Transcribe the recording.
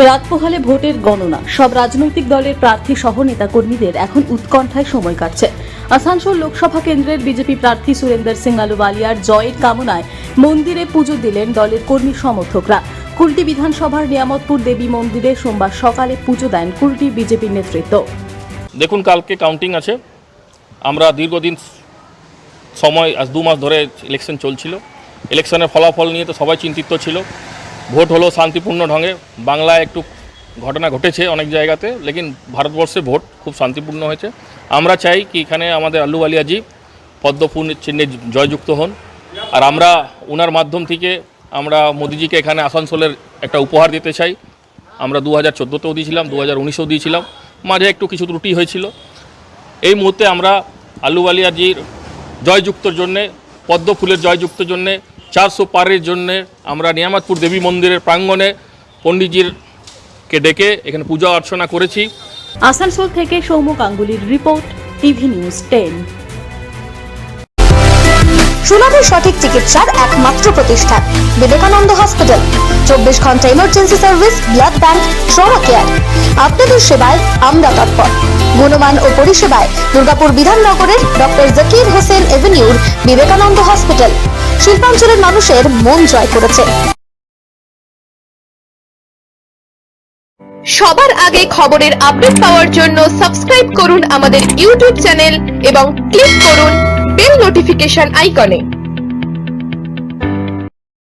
রাত পোহালে ভোটের গণনা। সব রাজনৈতিক দলের প্রার্থী সহ নেতাকর্মীদের এখন উৎকণ্ঠায় সময় কাটছে। আসানসোল লোকসভা কেন্দ্রের বিজেপি প্রার্থী সুরেন্দর সিং আলুওয়ালিয়ার জয়ের কামনায় মন্দিরে পুজো দিলেন দলের কর্মী সমর্থকরা। কুলটি বিধানসভার নিয়ামতপুর দেবী মন্দিরে সোমবার সকালে পুজো দেন কুলটি বিজেপির নেতৃত্ব। দেখুন, কালকে কাউন্টিং আছে। আমরা দীর্ঘদিন সময়, আজ 2 মাস ধরে ইলেকশন চলছিল। ইলেকশনের ফলাফল নিয়ে তো সবাই চিন্তিত ছিল। ভোট হলো শান্তিপূর্ণ ঢঙে। বাংলায় একটু ঘটনা ঘটেছে অনেক জায়গাতে, লেকিন ভারতবর্ষে ভোট খুব শান্তিপূর্ণ হয়েছে। আমরা চাই কি এখানে আমাদের আলুওয়ালিয়াজি পদ্মফুল চিহ্নে জয়যুক্ত হন। আর আমরা ওনার মাধ্যম থেকে আমরা মোদিজিকে এখানে আসানসোলের একটা উপহার দিতে চাই। আমরা 2014তেও দিয়েছিলাম, 2019এও দিয়েছিলাম, মাঝে একটু কিছু ত্রুটি হয়েছিল। এই মুহূর্তে আমরা আলুওয়ালিয়াজির জয়যুক্তর জন্যে, পদ্মফুলের জয়যুক্তর জন্যে, 400 পারের জন্যে আমরা নিয়ামতপুর দেবী মন্দিরের প্রাঙ্গণে পণ্ডিতজিকে ডেকে এখানে পূজা অর্চনা করেছি। আসানসোল থেকে সৌম্য গাঙ্গুলির রিপোর্ট, টিভি নিউজ 10। সুলভের সঠিক চিকিৎসার একমাত্র প্রতিষ্ঠান বিবেকানন্দ হসপিটাল। 24 ঘন্টা emergency service, blood bank, trauma care. আপনাদের সেবায় আমরা তৎপর। গুণমান ও পরিষেবায় দুর্গাপুর বিধাননগরের ডক্টর জাকির হোসেন এভিনিউর বিবেকানন্দ হসপিটাল শিল্পাঞ্চলের মানুষের মন জয় করেছে। সবার আগে খবরের আপডেট পাওয়ার জন্য সাবস্ক্রাইব করুন আমাদের ইউটিউব চ্যানেল এবং ক্লিক করুন বেল নোটিফিকেশন আইকনে।